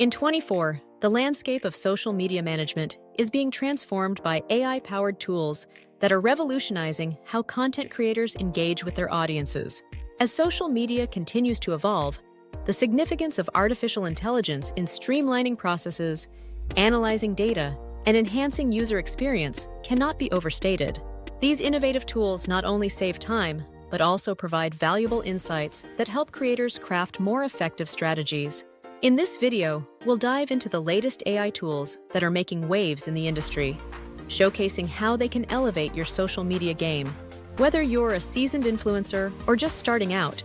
In 24, the landscape of social media management is being transformed by AI-powered tools that are revolutionizing how content creators engage with their audiences. As social media continues to evolve, the significance of artificial intelligence in streamlining processes, analyzing data, and enhancing user experience cannot be overstated. These innovative tools not only save time, but also provide valuable insights that help creators craft more effective strategies. In this video, we'll dive into the latest AI tools that are making waves in the industry, showcasing how they can elevate your social media game. Whether you're a seasoned influencer or just starting out,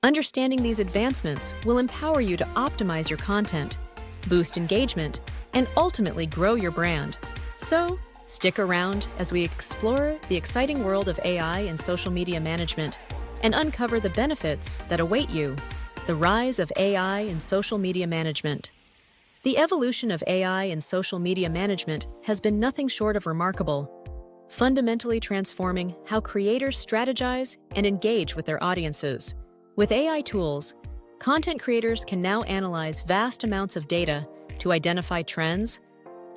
understanding these advancements will empower you to optimize your content, boost engagement, and ultimately grow your brand. So, stick around as we explore the exciting world of AI and social media management and uncover the benefits that await you. The rise of AI in social media management. The evolution of AI in social media management has been nothing short of remarkable, fundamentally transforming how creators strategize and engage with their audiences. With AI tools, content creators can now analyze vast amounts of data to identify trends,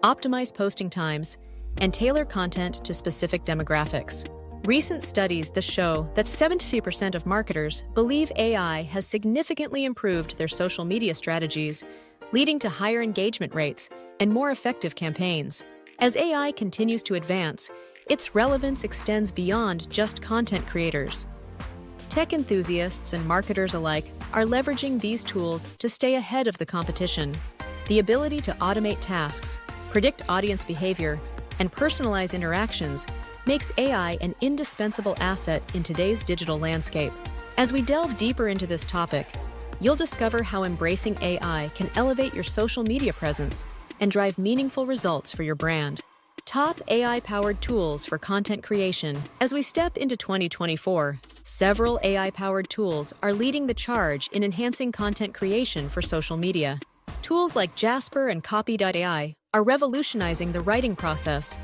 optimize posting times, and tailor content to specific demographics. Recent studies show that 70% of marketers believe AI has significantly improved their social media strategies, leading to higher engagement rates and more effective campaigns. As AI continues to advance, its relevance extends beyond just content creators. Tech enthusiasts and marketers alike are leveraging these tools to stay ahead of the competition. The ability to automate tasks, predict audience behavior, and personalize interactions makes AI an indispensable asset in today's digital landscape. As we delve deeper into this topic, you'll discover how embracing AI can elevate your social media presence and drive meaningful results for your brand. Top AI-powered tools for content creation. As we step into 2024, several AI-powered tools are leading the charge in enhancing content creation for social media. Tools like Jasper and Copy.ai are revolutionizing the writing process,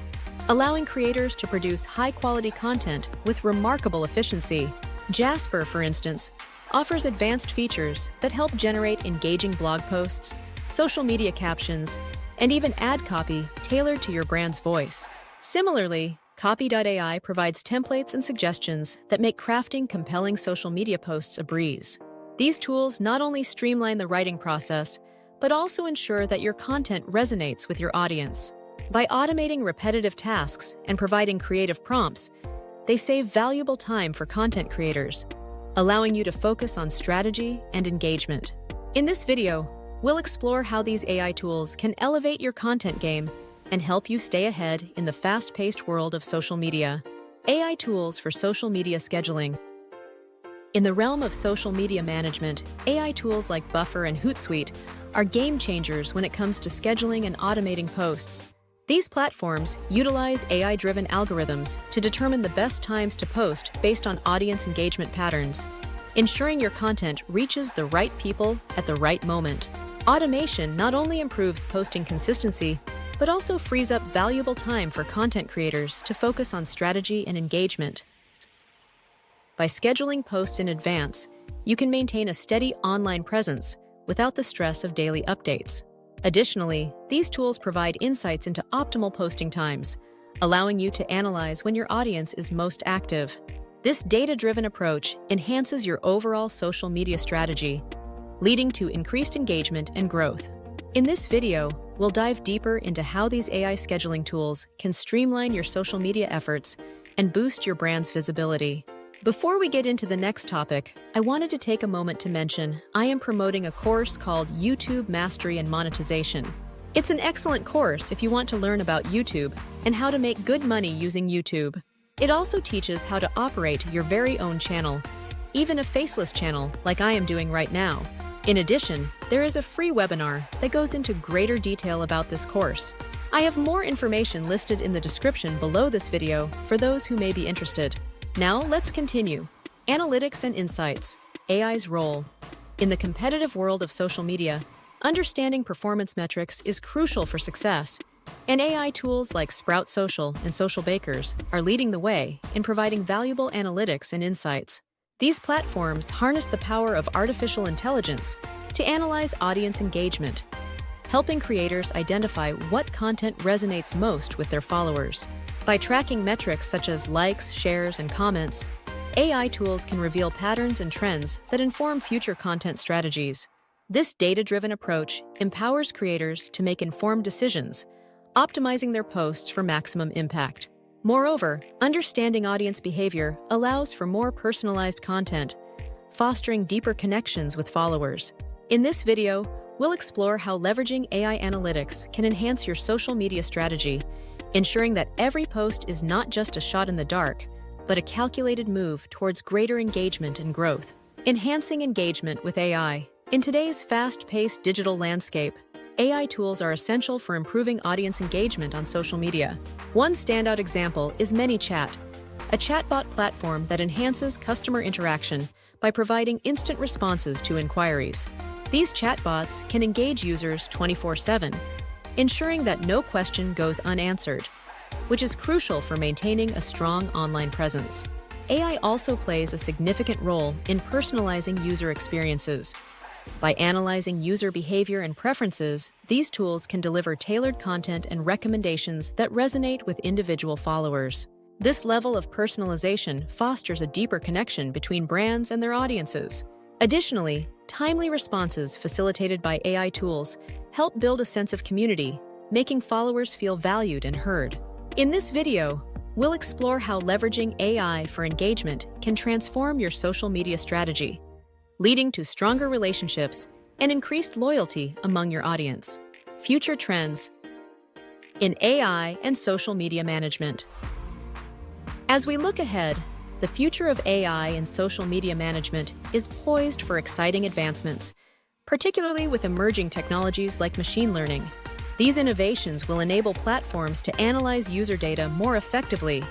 allowing creators to produce high-quality content with remarkable efficiency. Jasper, for instance, offers advanced features that help generate engaging blog posts, social media captions, and even ad copy tailored to your brand's voice. Similarly, Copy.ai provides templates and suggestions that make crafting compelling social media posts a breeze. These tools not only streamline the writing process, but also ensure that your content resonates with your audience. By automating repetitive tasks and providing creative prompts, they save valuable time for content creators, allowing you to focus on strategy and engagement. In this video, we'll explore how these AI tools can elevate your content game and help you stay ahead in the fast-paced world of social media. AI tools for social media scheduling. In the realm of social media management, AI tools like Buffer and Hootsuite are game changers when it comes to scheduling and automating posts. These platforms utilize AI-driven algorithms to determine the best times to post based on audience engagement patterns, ensuring your content reaches the right people at the right moment. Automation not only improves posting consistency, but also frees up valuable time for content creators to focus on strategy and engagement. By scheduling posts in advance, you can maintain a steady online presence without the stress of daily updates. Additionally, these tools provide insights into optimal posting times, allowing you to analyze when your audience is most active. This data-driven approach enhances your overall social media strategy, leading to increased engagement and growth. In this video, we'll dive deeper into how these AI scheduling tools can streamline your social media efforts and boost your brand's visibility. Before we get into the next topic, I wanted to take a moment to mention I am promoting a course called YouTube Mastery and Monetization. It's an excellent course if you want to learn about YouTube and how to make good money using YouTube. It also teaches how to operate your very own channel, even a faceless channel like I am doing right now. In addition, there is a free webinar that goes into greater detail about this course. I have more information listed in the description below this video for those who may be interested. Now let's continue. Analytics and insights. AI's role. In the competitive world of social media, understanding performance metrics is crucial for success, and AI tools like Sprout Social and Social Bakers are leading the way in providing valuable analytics and insights. These platforms harness the power of artificial intelligence to analyze audience engagement, helping creators identify what content resonates most with their followers. By tracking metrics such as likes, shares, and comments, AI tools can reveal patterns and trends that inform future content strategies. This data-driven approach empowers creators to make informed decisions, optimizing their posts for maximum impact. Moreover, understanding audience behavior allows for more personalized content, fostering deeper connections with followers. In this video, we'll explore how leveraging AI analytics can enhance your social media strategy, ensuring that every post is not just a shot in the dark, but a calculated move towards greater engagement and growth. Enhancing engagement with AI. In today's fast-paced digital landscape, AI tools are essential for improving audience engagement on social media. One standout example is ManyChat, a chatbot platform that enhances customer interaction by providing instant responses to inquiries. These chatbots can engage users 24/7, ensuring that no question goes unanswered, which is crucial for maintaining a strong online presence. AI also plays a significant role in personalizing user experiences. By analyzing user behavior and preferences, these tools can deliver tailored content and recommendations that resonate with individual followers. This level of personalization fosters a deeper connection between brands and their audiences. Additionally, timely responses facilitated by AI tools help build a sense of community, making followers feel valued and heard. In this video, we'll explore how leveraging AI for engagement can transform your social media strategy, leading to stronger relationships and increased loyalty among your audience. Future trends in AI and social media management. As we look ahead, the future of AI and social media management is poised for exciting advancements, particularly with emerging technologies like machine learning. These innovations will enable platforms to analyze user data more effectively,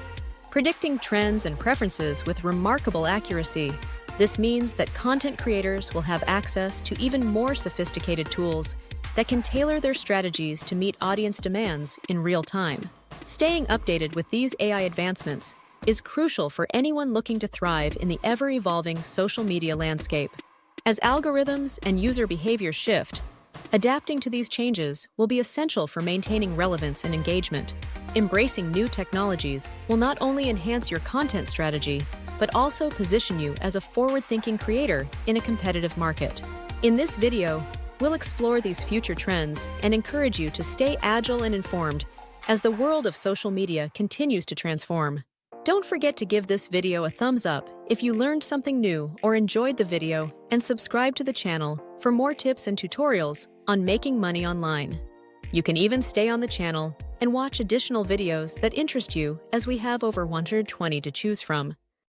predicting trends and preferences with remarkable accuracy. This means that content creators will have access to even more sophisticated tools that can tailor their strategies to meet audience demands in real time. Staying updated with these AI advancements is crucial for anyone looking to thrive in the ever-evolving social media landscape. As algorithms and user behavior shift, adapting to these changes will be essential for maintaining relevance and engagement. Embracing new technologies will not only enhance your content strategy, but also position you as a forward-thinking creator in a competitive market. In this video, we'll explore these future trends and encourage you to stay agile and informed as the world of social media continues to transform. Don't forget to give this video a thumbs up if you learned something new or enjoyed the video, and subscribe to the channel for more tips and tutorials on making money online. You can even stay on the channel and watch additional videos that interest you, as we have over 120 to choose from.